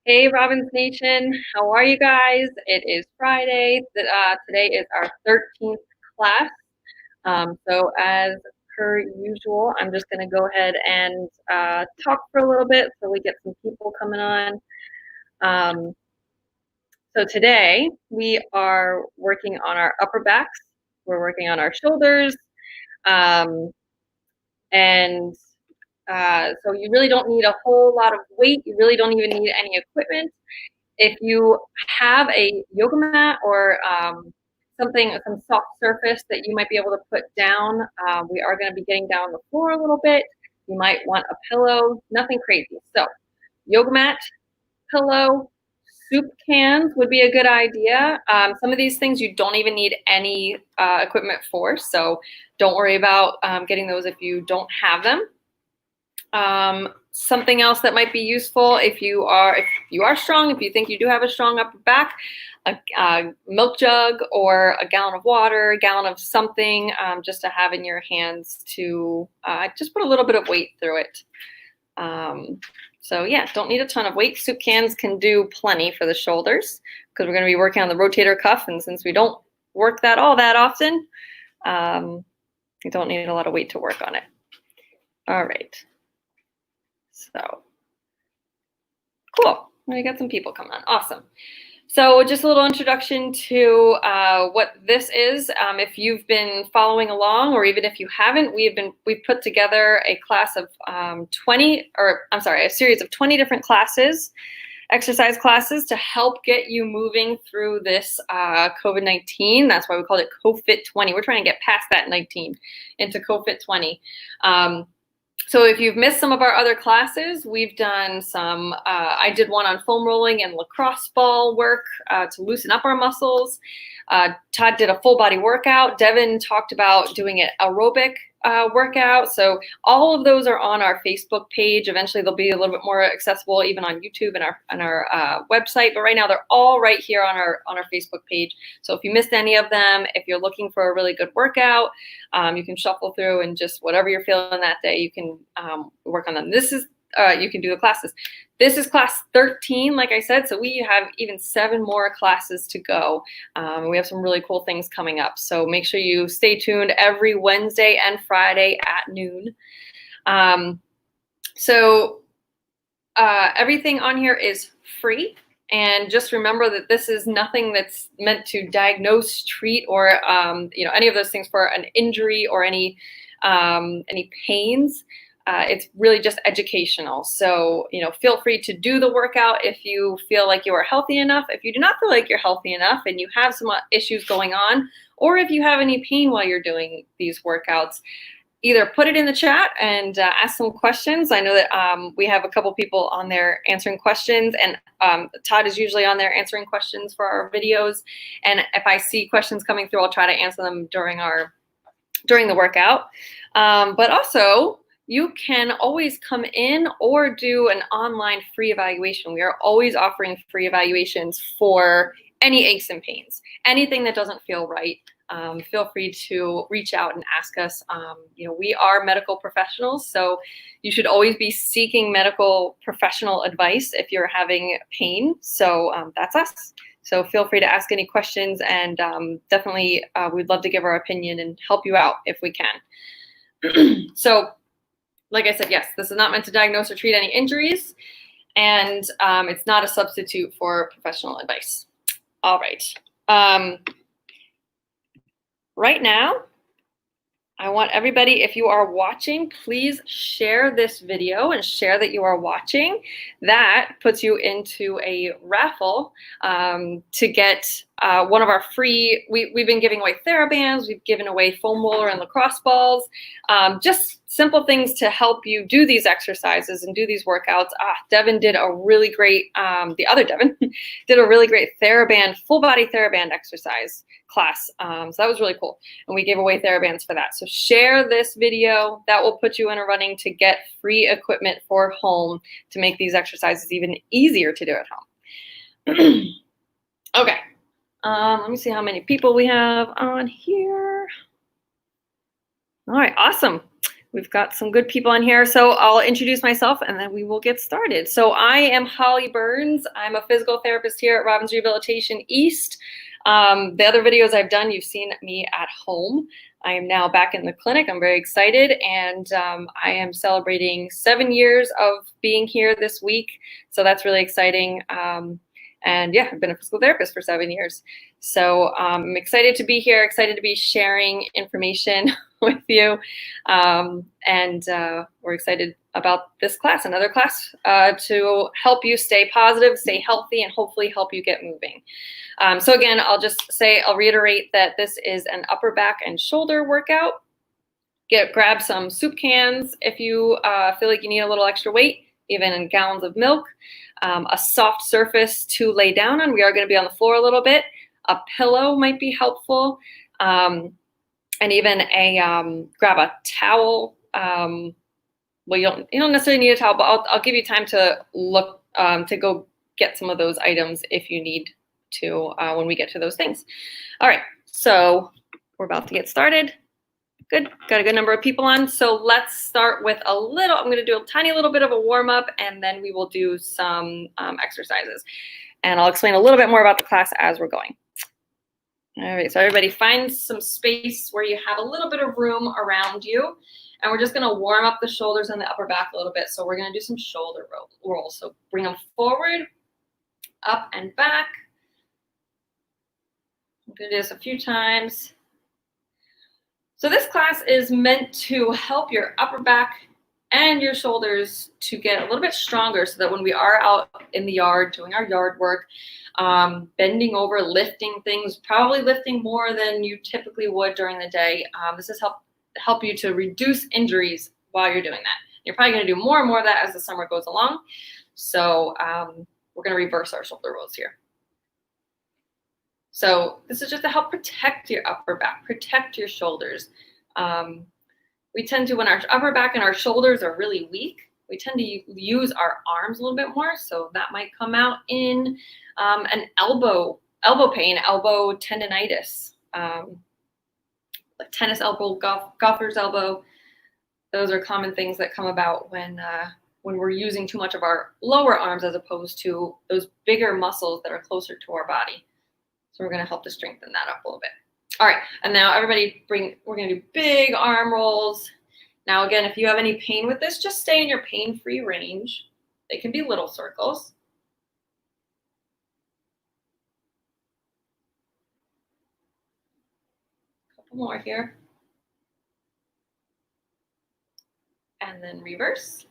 Hey, Robbins Nation. How are you guys? It is Friday. Today is our 13th class. So as per usual, I'm just going to go ahead and talk for a little bit so we get some people coming on. Um, so today we are working on our upper backs. We're working on our shoulders. Um, and so you really don't need a whole lot of weight. You really don't even need any equipment. If you have a yoga mat or some soft surface that you might be able to put down, we are going to be getting down on the floor a little bit. You might want a pillow, nothing crazy. So yoga mat, pillow, soup cans would be a good idea. Some of these things you don't even need any equipment for, so don't worry about getting those if you don't have them. Something else that might be useful if you are strong, if you think you do have a strong upper back, a milk jug or a gallon of water, a gallon of something, just to have in your hands to just put a little bit of weight through it. So yeah, don't need a ton of weight. Soup cans can do plenty for the shoulders because we're going to be working on the rotator cuff, and since we don't work that all that often, you don't need a lot of weight to work on it. All right. So cool. We got some people coming on. Awesome. So just a little introduction to what this is. If you've been following along, or even if you haven't, we've put together a class of a series of 20 different classes, exercise classes to help get you moving through this COVID-19. That's why we called it CoFIT 20. We're trying to get past that 19 into CoFIT 20. So if you've missed some of our other classes, we've done some, I did one on foam rolling and lacrosse ball work to loosen up our muscles. Todd did a full body workout. Devin talked about doing an aerobic workout. So all of those are on our Facebook page. Eventually they'll be a little bit more accessible even on YouTube and our website. But right now they're all right here on our Facebook page. So if you missed any of them, if you're looking for a really good workout, you can shuffle through and just whatever you're feeling that day, you can work on them. You can do the classes. This is class 13, like I said, so we have even 7 more classes to go. We have some really cool things coming up, so make sure you stay tuned every Wednesday and Friday at noon. Everything on here is free, and just remember that this is nothing that's meant to diagnose, treat, or any of those things for an injury or any pains. It's really just educational. So, feel free to do the workout if you feel like you are healthy enough. If you do not feel like you're healthy enough and you have some issues going on, or if you have any pain while you're doing these workouts, either put it in the chat and ask some questions. I know that we have a couple people on there answering questions, and Todd is usually on there answering questions for our videos. And if I see questions coming through, I'll try to answer them during the workout. But also, you can always come in or do an online free evaluation. We are always offering free evaluations for any aches and pains, anything that doesn't feel right. Feel free to reach out and ask us. We are medical professionals, so you should always be seeking medical professional advice if you're having pain. So that's us. So feel free to ask any questions, and definitely we'd love to give our opinion and help you out if we can. So, like I said, yes, this is not meant to diagnose or treat any injuries, and it's not a substitute for professional advice. All right. Right now, I want everybody, if you are watching, please share this video and share that you are watching. That puts you into a raffle to get one of our free, we've been giving away TheraBands, we've given away foam roller and lacrosse balls, just simple things to help you do these exercises and do these workouts. Devin did a really great, the other Devin did a really great TheraBand, full body TheraBand exercise class. So that was really cool. And we gave away TheraBands for that. So share this video. That will put you in a running to get free equipment for home to make these exercises even easier to do at home. Okay. Let me see how many people we have on here. All right, awesome. We've got some good people on here, so I'll introduce myself and then we will get started. So I am Holly Burns. I'm a physical therapist here at Robbins Rehabilitation East. The other videos I've done, you've seen me at home. I am now back in the clinic. I'm very excited, and I am celebrating 7 years of being here this week, so that's really exciting. And yeah, I've been a physical therapist for 7 years. So I'm excited to be here, excited to be sharing information with you. We're excited about this class, another class to help you stay positive, stay healthy, and hopefully help you get moving. So again, I'll reiterate that this is an upper back and shoulder workout. Grab some soup cans if you feel like you need a little extra weight, even in gallons of milk. A soft surface to lay down on. We are going to be on the floor a little bit. A pillow might be helpful. And even grab a towel. Well, you don't necessarily need a towel, but I'll give you time to look to go get some of those items if you need to when we get to those things. All right, so we're about to get started. Good, got a good number of people on. So let's start with I'm going to do a tiny little bit of a warm up, and then we will do some exercises. And I'll explain a little bit more about the class as we're going. All right, so everybody find some space where you have a little bit of room around you. And we're just going to warm up the shoulders and the upper back a little bit. So we're going to do some shoulder rolls. So bring them forward, up and back. I'm going to do this a few times. So this class is meant to help your upper back and your shoulders to get a little bit stronger so that when we are out in the yard doing our yard work, bending over, lifting things, probably lifting more than you typically would during the day. This is help you to reduce injuries while you're doing that. You're probably going to do more and more of that as the summer goes along. So we're going to reverse our shoulder rolls here. So this is just to help protect your upper back, protect your shoulders. We tend to, when our upper back and our shoulders are really weak, we tend to use our arms a little bit more. So that might come out in an elbow pain, elbow tendonitis, like tennis elbow, golfer's elbow. Those are common things that come about when we're using too much of our lower arms as opposed to those bigger muscles that are closer to our body. So we're going to help to strengthen that up a little bit. All right, and now everybody we're going to do big arm rolls. Now again, if you have any pain with this, just stay in your pain-free range. They can be little circles. A couple more here. And then reverse.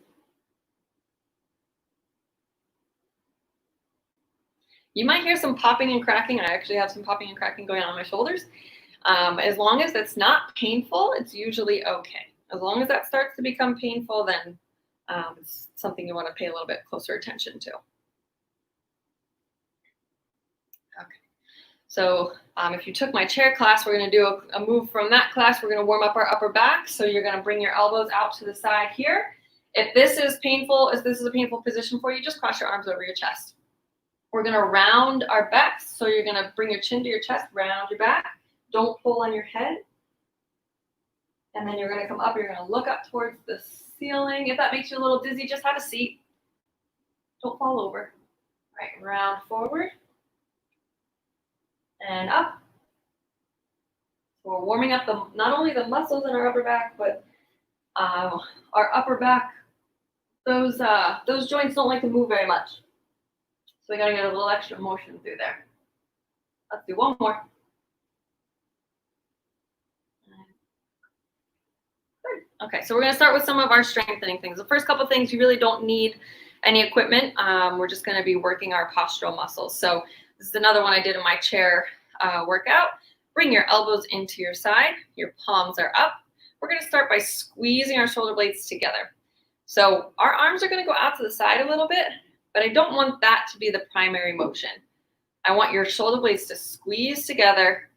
You might hear some popping and cracking. I actually have some popping and cracking going on my shoulders. As long as it's not painful, it's usually okay. As long as that starts to become painful, then it's something you want to pay a little bit closer attention to. Okay. So if you took my chair class, we're going to do a move from that class. We're going to warm up our upper back. So you're going to bring your elbows out to the side here. If this is painful, if this is a painful position for you, just cross your arms over your chest. We're going to round our backs. So you're going to bring your chin to your chest, round your back. Don't pull on your head. And then you're going to come up. You're going to look up towards the ceiling. If that makes you a little dizzy, just have a seat. Don't fall over. All right, round forward. And up. So we're warming up not only the muscles in our upper back, but our upper back. Those joints don't like to move very much. So we got to get a little extra motion through there. Let's do one more. Good. Okay, so we're going to start with some of our strengthening things. The first couple things, you really don't need any equipment. We're just going to be working our postural muscles. So this is another one I did in my chair workout. Bring your elbows into your side. Your palms are up. We're going to start by squeezing our shoulder blades together. So our arms are going to go out to the side a little bit, but I don't want that to be the primary motion. I want your shoulder blades to squeeze together,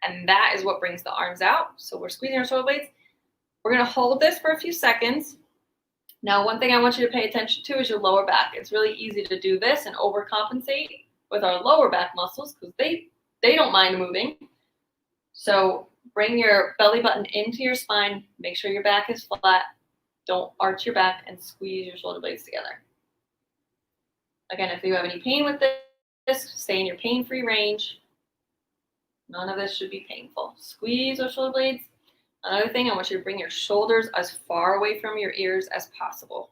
and that is what brings the arms out. So we're squeezing our shoulder blades. We're going to hold this for a few seconds. Now, one thing I want you to pay attention to is your lower back. It's really easy to do this and overcompensate with our lower back muscles because they don't mind moving. So Bring your belly button into your spine. Make sure your back is flat. Don't arch your back, and squeeze your shoulder blades together. Again, if you have any pain with this, stay in your pain-free range. None of this should be painful. Squeeze those shoulder blades. Another thing, I want you to bring your shoulders as far away from your ears as possible.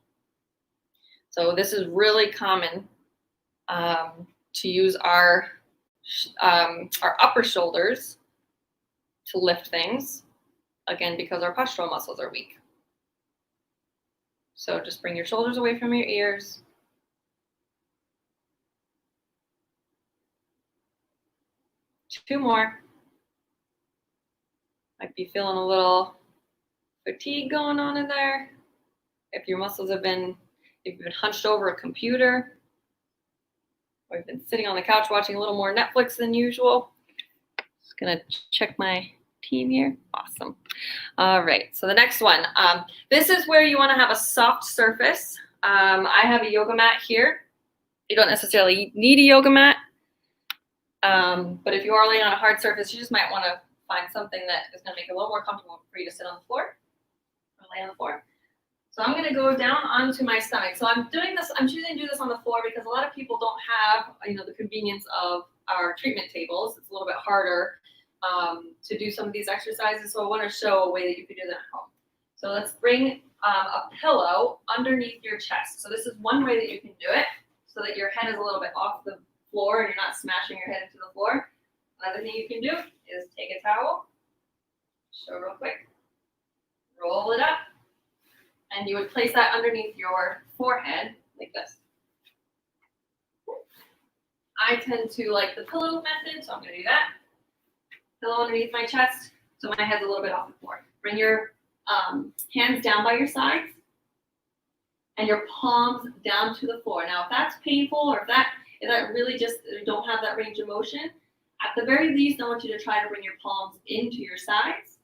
So this is really common to use our upper shoulders to lift things, again, because our postural muscles are weak. So just bring your shoulders away from your ears. Two more. Might be feeling a little fatigue going on in there. If your muscles have been, if you've been hunched over a computer, or you've been sitting on the couch watching a little more Netflix than usual. Just gonna check my team here. Awesome. All right, so the next one. This is where you wanna have a soft surface. I have a yoga mat here. You don't necessarily need a yoga mat, but if you are laying on a hard surface, you just might wanna find something that is gonna make it a little more comfortable for you to sit on the floor or lay on the floor. So I'm gonna go down onto my stomach. So I'm doing this, I'm choosing to do this on the floor because a lot of people don't have, the convenience of our treatment tables. It's a little bit harder to do some of these exercises. So I wanna show a way that you could do that at home. So let's bring a pillow underneath your chest. So this is one way that you can do it so that your head is a little bit off the floor and you're not smashing your head into the floor. Another thing you can do is take a towel, show real quick, roll it up, and you would place that underneath your forehead like this. I tend to like the pillow method, so I'm gonna do that. Pillow underneath my chest, so my head's a little bit off the floor. Bring your hands down by your sides and your palms down to the floor. Now, if that's painful or if that really just don't have that range of motion, at the very least, I want you to try to bring your palms into your sides,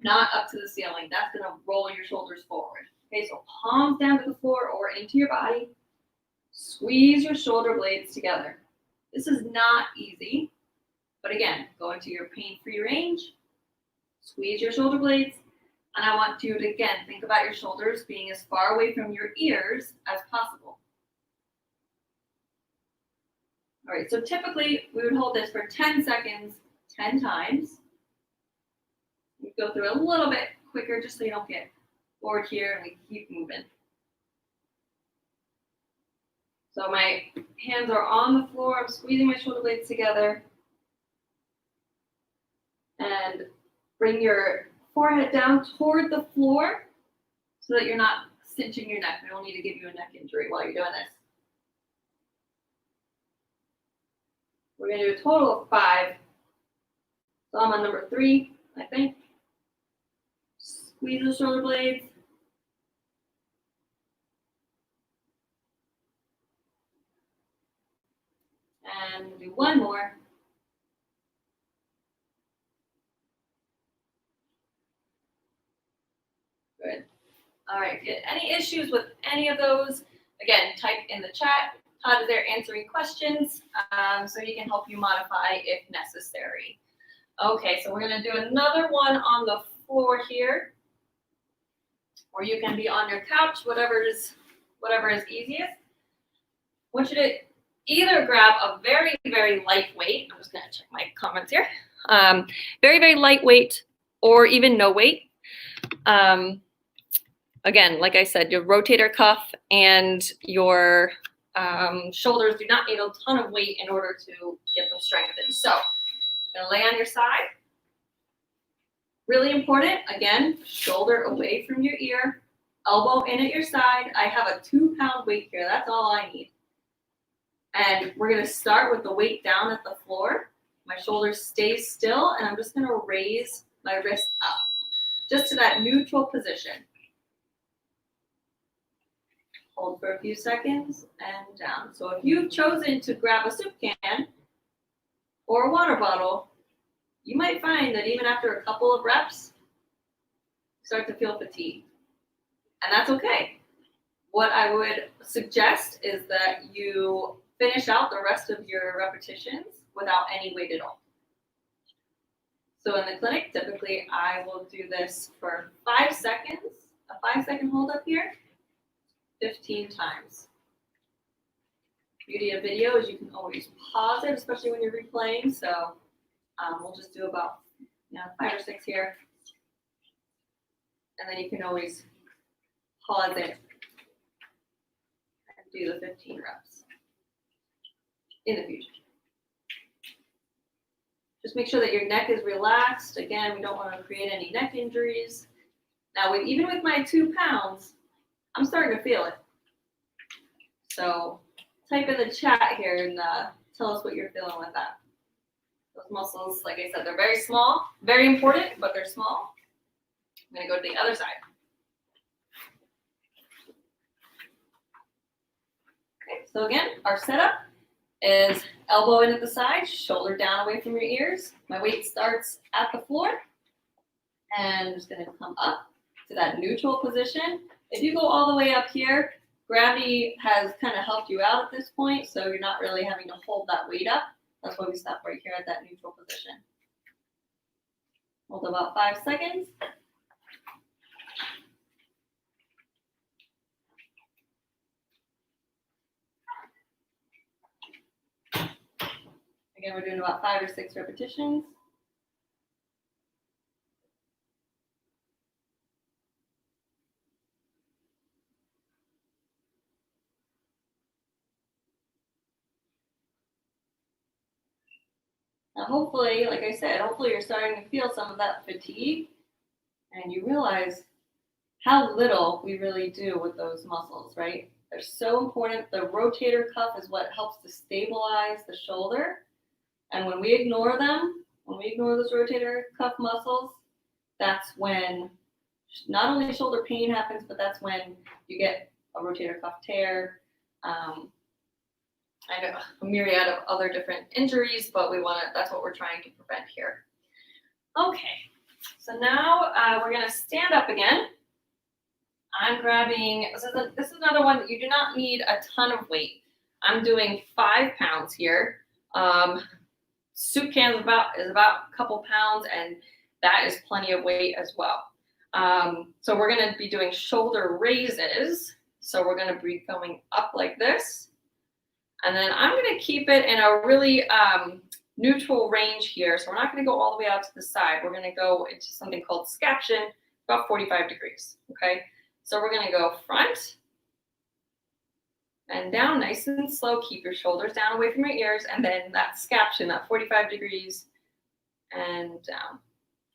not up to the ceiling. That's gonna roll your shoulders forward. Okay, so palms down to the floor or into your body. Squeeze your shoulder blades together. This is not easy, but again, go into your pain-free range, squeeze your shoulder blades, and I want you to, again, think about your shoulders being as far away from your ears as possible. All right, so typically we would hold this for 10 seconds, 10 times. We go through a little bit quicker just so you don't get bored here, and we keep moving. So my hands are on the floor. I'm squeezing my shoulder blades together. And bring your forehead down toward the floor so that you're not cinching your neck. I don't need to give you a neck injury while you're doing this. We're going to do a total of 5. So I'm on number 3, I think. Squeeze the shoulder blades. And we'll do one more. Good. All right, good. Any issues with any of those? Again, type in the chat. Todd is there answering questions, so he can help you modify if necessary. Okay, so we're gonna do another one on the floor here, or you can be on your couch, whatever is easiest. I want you to either grab a very, very lightweight, I'm just gonna check my comments here, very, very lightweight or even no weight. Again, like I said, your rotator cuff and your shoulders do not need a ton of weight in order to get them strengthened. So, you're gonna lay on your side. Really important, again, shoulder away from your ear, elbow in at your side. I have a 2-pound weight here, that's all I need. And we're gonna start with the weight down at the floor. My shoulders stay still, and I'm just gonna raise my wrist up, just to that neutral position. Hold for a few seconds and down. So if you've chosen to grab a soup can or a water bottle, you might find that even after a couple of reps, you start to feel fatigued. And that's okay. What I would suggest is that you finish out the rest of your repetitions without any weight at all. So in the clinic, typically I will do this for 5 seconds, a 5-second hold up here, 15 times. Beauty of video is you can always pause it, especially when you're replaying. So we'll just do about 5 or 6 here. And then you can always pause it and do the 15 reps in the future. Just make sure that your neck is relaxed. Again, we don't want to create any neck injuries. Now, even with my 2 pounds, I'm starting to feel it. So type in the chat here and tell us what you're feeling with that. Those muscles, like I said, they're very small, very important, but they're small. I'm going to go to the other side. Okay, so again, our setup is elbow in at the side, shoulder down away from your ears. My weight starts at the floor, and I'm just going to come up to that neutral position. If you go all the way up here, gravity has kind of helped you out at this point, so you're not really having to hold that weight up. That's why we stop right here at that neutral position. Hold about 5 seconds. Again, we're doing about 5 or 6 repetitions. Now, hopefully, like I said, hopefully you're starting to feel some of that fatigue and you realize how little we really do with those muscles, right? They're so important. The rotator cuff is what helps to stabilize the shoulder. And when we ignore them, when we ignore those rotator cuff muscles, that's when not only shoulder pain happens, but that's when you get a rotator cuff tear, I know a myriad of other different injuries, but that's what we're trying to prevent here. Okay, so now we're gonna stand up again. I'm grabbing, this is another one that you do not need a ton of weight. I'm doing 5 pounds here. Soup can is about a couple pounds, and that is plenty of weight as well. So we're gonna be doing shoulder raises. So we're gonna be going up like this. And then I'm going to keep it in a really neutral range here. So we're not going to go all the way out to the side. We're going to go into something called scaption, about 45 degrees. Okay, so we're going to go front and down nice and slow. Keep your shoulders down away from your ears. And then that scaption, that 45 degrees and down.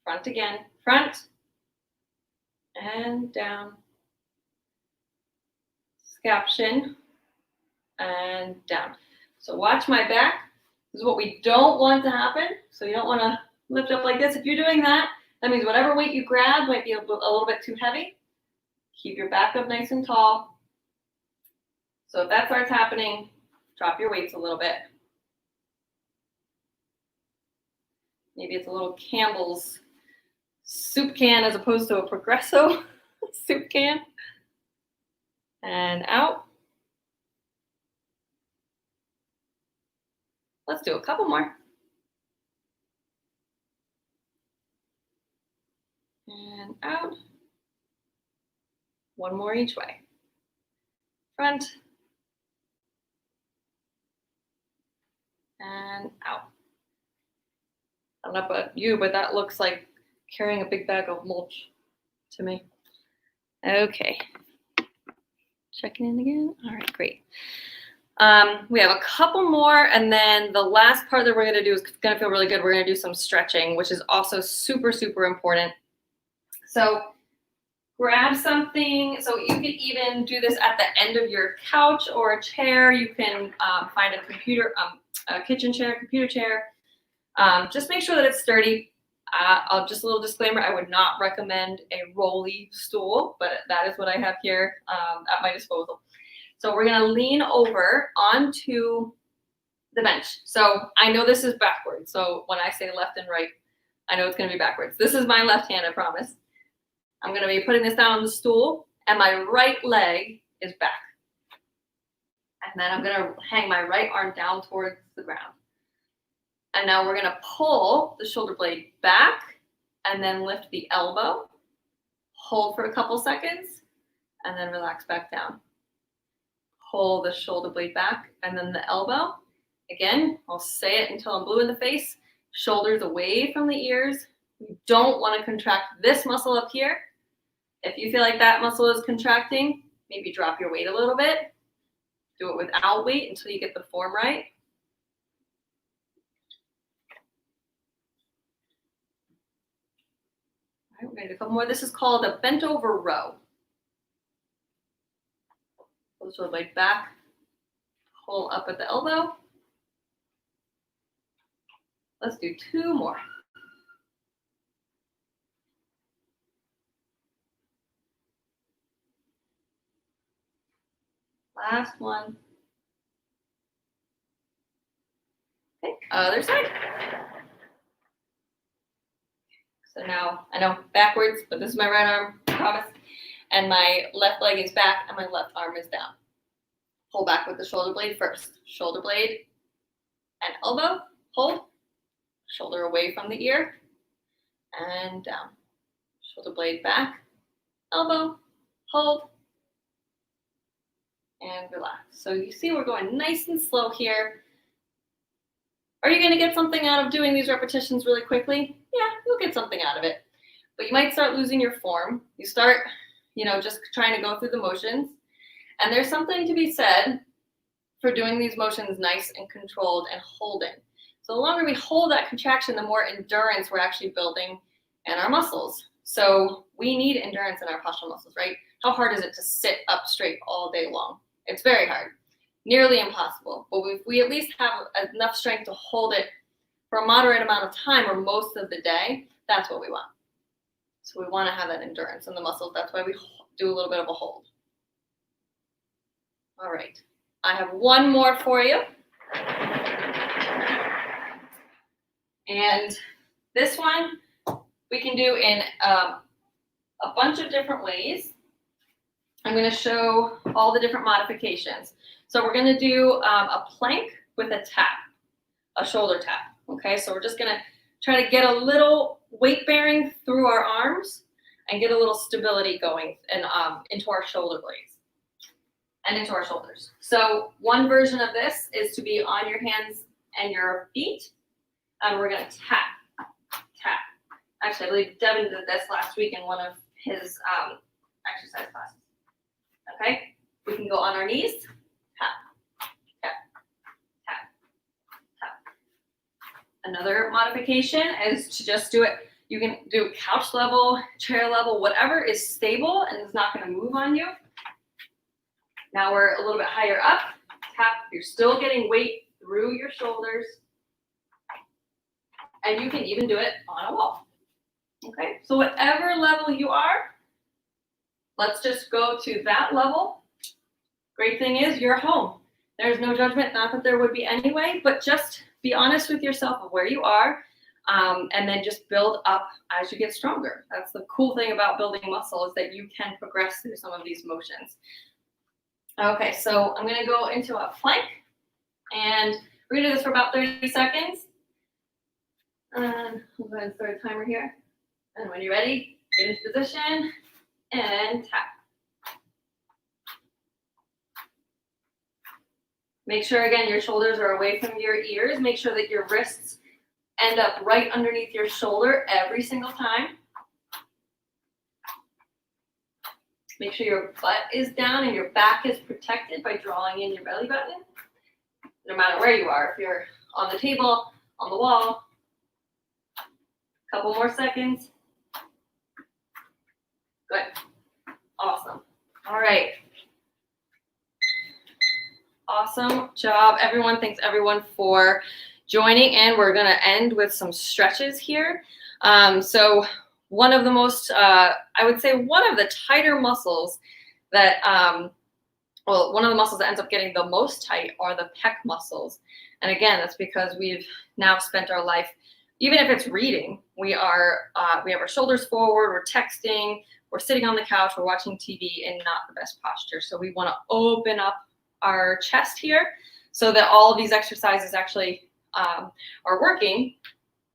Front again, front and down. Scaption. And down. So watch my back. This is what we don't want to happen. So you don't want to lift up like this. If you're doing that, that means whatever weight you grab might be a little bit too heavy. Keep your back up nice and tall. So if that starts happening, drop your weights a little bit. Maybe it's a little Campbell's soup can as opposed to a Progresso soup can. And out. Let's do a couple more. And out. One more each way. Front. And out. I don't know about you, but that looks like carrying a big bag of mulch to me. Okay. Checking in again. All right, great. We have a couple more, and then the last part that we're going to do is going to feel really good. We're going to do some stretching, which is also super, super important. So grab something. So you could even do this at the end of your couch or a chair. You can find a kitchen chair, computer chair. Just make sure that it's sturdy. Just a little disclaimer, I would not recommend a rolly stool, but that is what I have here at my disposal. So we're going to lean over onto the bench. So I know this is backwards. So when I say left and right, I know it's going to be backwards. This is my left hand, I promise. I'm going to be putting this down on the stool, and my right leg is back. And then I'm going to hang my right arm down towards the ground. And now we're gonna pull the shoulder blade back and then lift the elbow. Hold for a couple seconds and then relax back down. Pull the shoulder blade back and then the elbow. Again, I'll say it until I'm blue in the face. Shoulders away from the ears. We don't want to contract this muscle up here. If you feel like that muscle is contracting, maybe drop your weight a little bit. Do it without weight until you get the form right. All right, we're gonna do a couple more. This is called a bent over row. Pull the shoulder blade back, pull up at the elbow. Let's do 2 more. Last one. Okay, other side. So now, I know backwards, but this is my right arm, I promise. And my left leg is back and my left arm is down. Pull back with the shoulder blade first. Shoulder blade and elbow, hold. Shoulder away from the ear and down. Shoulder blade back, elbow, hold, and relax. So you see we're going nice and slow here. Are you gonna get something out of doing these repetitions really quickly? Yeah, you'll get something out of it. But you might start losing your form. You start, just trying to go through the motions. And there's something to be said for doing these motions nice and controlled and holding. So the longer we hold that contraction, the more endurance we're actually building in our muscles. So we need endurance in our postural muscles, right? How hard is it to sit up straight all day long? It's very hard, nearly impossible. But if we at least have enough strength to hold it for a moderate amount of time or most of the day, that's what we want. So we want to have that endurance in the muscles. That's why we do a little bit of a hold. All right, I have one more for you. And this one we can do in a bunch of different ways. I'm going to show all the different modifications. So we're going to do a plank with a tap, a shoulder tap. Okay, so we're just going to try to get a little weight bearing through our arms and get a little stability going and into our shoulder blades and into our shoulders. So one version of this is to be on your hands and your feet. And we're going to tap, tap. Actually, I believe Devin did this last week in one of his exercise classes. Okay, we can go on our knees, tap, tap, tap, tap. Another modification is to just do it. You can do couch level, chair level, whatever is stable and is not going to move on you. Now we're a little bit higher up, tap. You're still getting weight through your shoulders. And you can even do it on a wall. Okay, so whatever level you are, let's just go to that level. Great thing is you're home. There's no judgment, not that there would be anyway, but just be honest with yourself of where you are, and then just build up as you get stronger. That's the cool thing about building muscle is that you can progress through some of these motions. Okay, so I'm gonna go into a plank, and we're gonna do this for about 30 seconds. And I'm going to start a timer here. And when you're ready, get into position and tap. Make sure, again, your shoulders are away from your ears. Make sure that your wrists end up right underneath your shoulder every single time. Make sure your butt is down and your back is protected by drawing in your belly button. No matter where you are, if you're on the table, on the wall. Couple more seconds. Good. Awesome. All right. Awesome job, everyone. Thanks, everyone, for joining. And we're going to end with some stretches here. So one of the most, I would say one of the tighter muscles that, one of the muscles that ends up getting the most tight are the pec muscles. And again, that's because we've now spent our life, even if it's reading, we have our shoulders forward, we're texting, we're sitting on the couch, we're watching TV in not the best posture. So we want to open up our chest here so that all of these exercises actually are working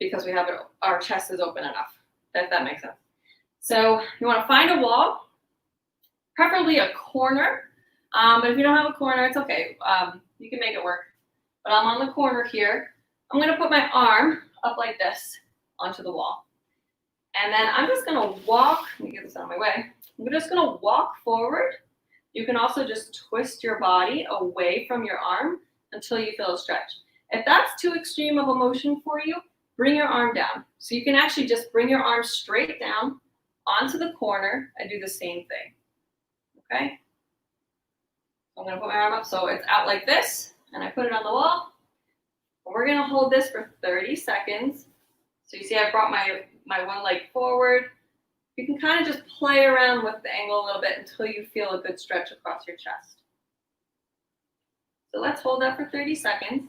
because we have it, our chest is open enough, if that makes sense. So you want to find a wall, preferably a corner, but if you don't have a corner, it's okay. You can make it work. But I'm on the corner here. I'm going to put my arm up like this onto the wall. And then I'm just going to walk. Let me get this out of my way. I'm just going to walk forward. You can also just twist your body away from your arm until you feel a stretch. If that's too extreme of a motion for you, bring your arm down. So you can actually just bring your arm straight down onto the corner and do the same thing. Okay? So I'm going to put my arm up so it's out like this, and I put it on the wall. And we're going to hold this for 30 seconds. So you see I brought my one leg forward. You can kind of just play around with the angle a little bit until you feel a good stretch across your chest. So let's hold that for 30 seconds.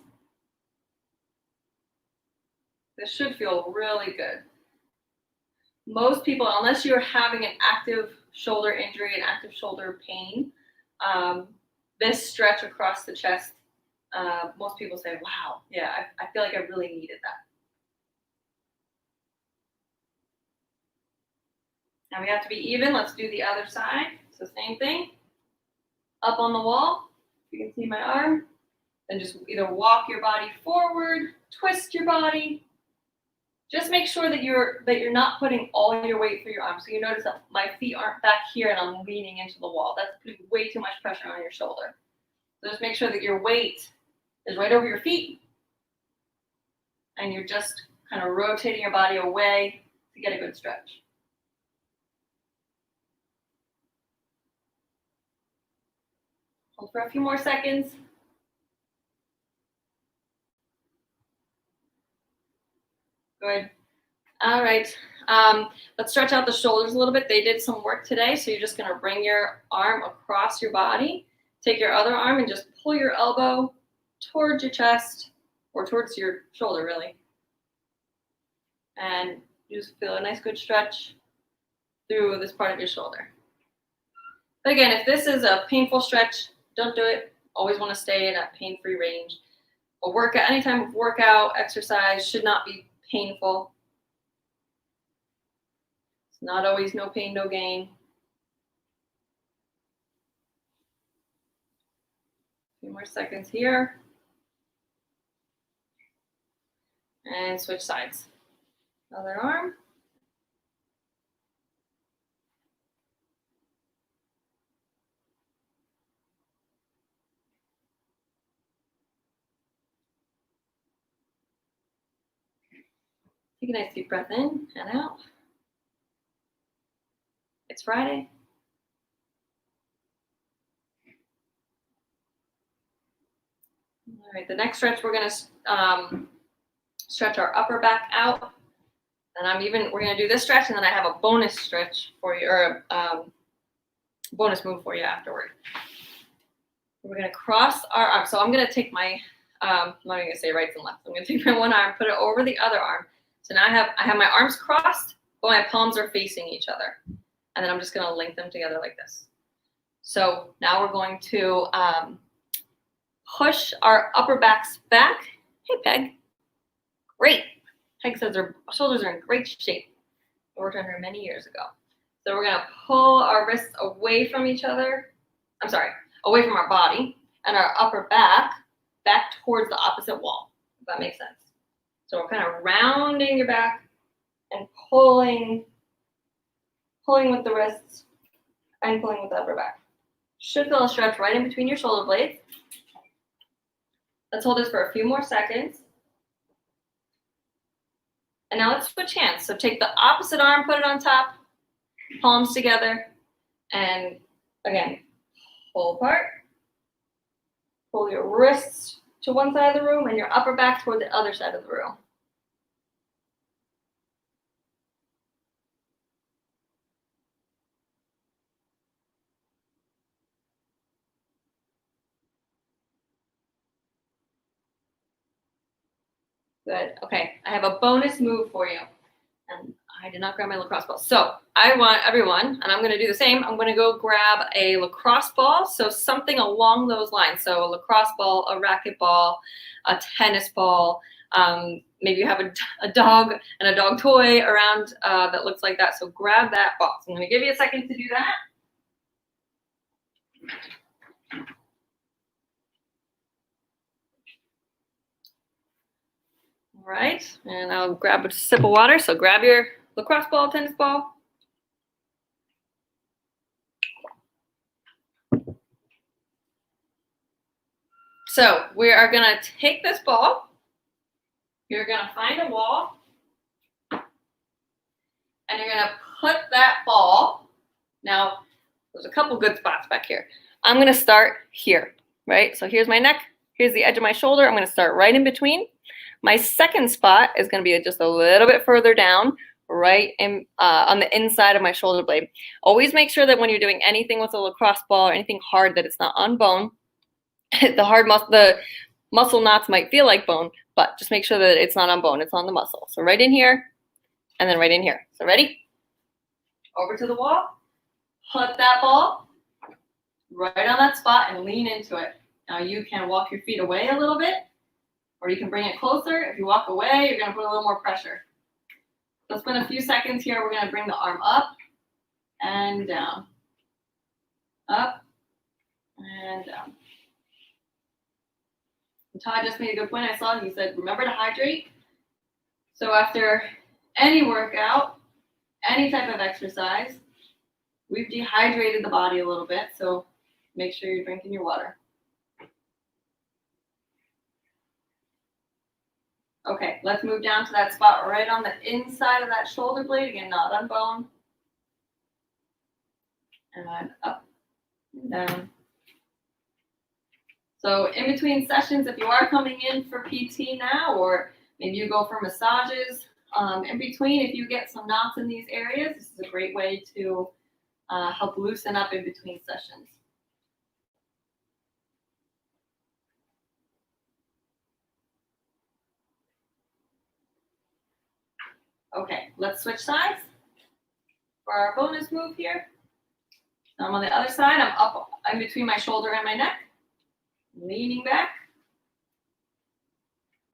This should feel really good. Most people, unless you're having an active shoulder injury and active shoulder pain, this stretch across the chest, most people say, wow, yeah, I feel like I really needed that. Now we have to be even. Let's do the other side. So same thing. Up on the wall. You can see my arm. Then just either walk your body forward, twist your body. Just make sure that you're not putting all your weight through your arm. So you notice that my feet aren't back here and I'm leaning into the wall. That's putting way too much pressure on your shoulder. So just make sure that your weight is right over your feet. And you're just kind of rotating your body away to get a good stretch. Hold for a few more seconds. Good. All right. Let's stretch out the shoulders a little bit. They did some work today, so you're just going to bring your arm across your body. Take your other arm and just pull your elbow towards your chest or towards your shoulder, really. And you just feel a nice good stretch through this part of your shoulder. But again, if this is a painful stretch, don't do it. Always want to stay in a pain-free range. A workout, any type of workout, exercise should not be painful. It's not always no pain, no gain. A few more seconds here. And switch sides. Other arm. Take a nice deep breath in and out. It's Friday. All right, the next stretch, we're going to stretch our upper back out. And we're going to do this stretch, and then I have a bonus stretch for you, or a bonus move for you afterward. We're going to cross our arms. So I'm going to take my, I'm not going to say rights and lefts. I'm going to take my one arm, put it over the other arm. So now I have my arms crossed, but my palms are facing each other. And then I'm just going to link them together like this. So now we're going to push our upper backs back. Hey, Peg. Great. Peg says her shoulders are in great shape. I worked on her many years ago. So we're going to pull our wrists away from each other. I'm sorry, away from our body, and our upper back towards the opposite wall, if that makes sense. So we're kind of rounding your back and pulling with the wrists and pulling with the upper back. Should feel a stretch right in between your shoulder blades. Let's hold this for a few more seconds. And now let's switch hands. So take the opposite arm, put it on top, palms together, and again, pull apart. Pull your wrists to one side of the room and your upper back toward the other side of the room. Good. Okay, I have a bonus move for you. And I did not grab my lacrosse ball. So I want everyone, and I'm going to do the same. I'm going to go grab a lacrosse ball. So something along those lines. So a lacrosse ball, a racquetball, a tennis ball. Maybe you have a dog and a dog toy around that looks like that. So grab that ball. So I'm going to give you a second to do that. All right, and I'll grab a sip of water. So grab your lacrosse ball, tennis ball. So we are gonna take this ball. You're gonna find a wall, and you're gonna put that ball. Now, there's a couple good spots back here. I'm gonna start here, right? So here's my neck, here's the edge of my shoulder. I'm gonna start right in between. My second spot is going to be just a little bit further down, right on the inside of my shoulder blade. Always make sure that when you're doing anything with a lacrosse ball or anything hard that it's not on bone. The muscle knots might feel like bone, but just make sure that it's not on bone, it's on the muscle. So right in here, and then right in here. So ready? Over to the wall, put that ball right on that spot and lean into it. Now you can walk your feet away a little bit, or you can bring it closer. If you walk away, you're gonna put a little more pressure. So spend a few seconds here. We're gonna bring the arm up and down. Up and down. And Todd just made a good point. I saw he said, remember to hydrate. So after any workout, any type of exercise, we've dehydrated the body a little bit. So make sure you're drinking your water. Okay, let's move down to that spot right on the inside of that shoulder blade. Again, not on bone. And up and down. So in between sessions, if you are coming in for PT now, or maybe you go for massages, in between, if you get some knots in these areas, this is a great way to help loosen up in between sessions. Okay, let's switch sides for our bonus move here. So I'm on the other side. I'm up in between my shoulder and my neck, leaning back,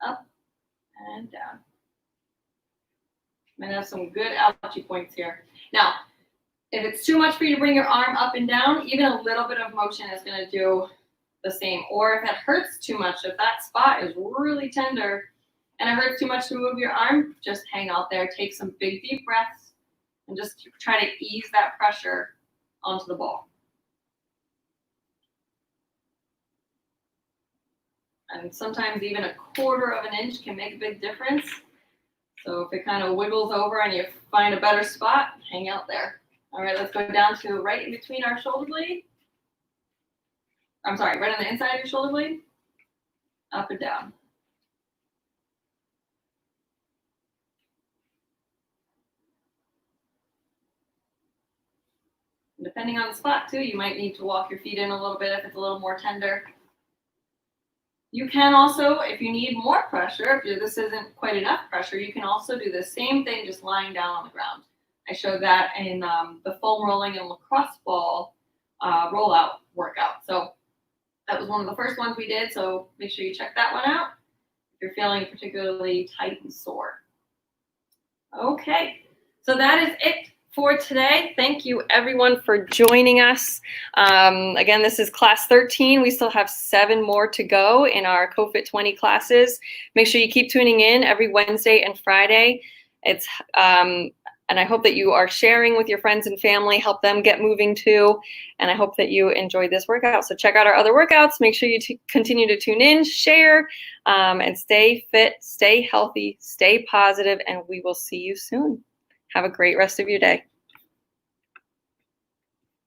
up and down. I'm gonna have some good allergy points here. Now, if it's too much for you to bring your arm up and down, even a little bit of motion is gonna do the same. Or if it hurts too much, if that spot is really tender, and it hurts too much to move your arm, just hang out there, take some big deep breaths, and just try to ease that pressure onto the ball. And sometimes even a quarter of an inch can make a big difference. So if it kind of wiggles over and you find a better spot, hang out there. All right, let's go down to right in between our shoulder blade. I'm sorry, right on the inside of your shoulder blade. Up and down. Depending on the spot too, you might need to walk your feet in a little bit if it's a little more tender. You can also, if you need more pressure, if this isn't quite enough pressure, you can also do the same thing just lying down on the ground. I showed that in the foam rolling and lacrosse ball rollout workout. So that was one of the first ones we did, so make sure you check that one out if you're feeling particularly tight and sore. Okay, so that is it for today. Thank you everyone for joining us. Again, this is class 13. We still have 7 more to go in our CoFIT 20 classes. Make sure you keep tuning in every Wednesday and Friday. It's and I hope that you are sharing with your friends and family, help them get moving too. And I hope that you enjoyed this workout. So check out our other workouts. Make sure you continue to tune in, share, and stay fit, stay healthy, stay positive, and we will see you soon. Have a great rest of your day.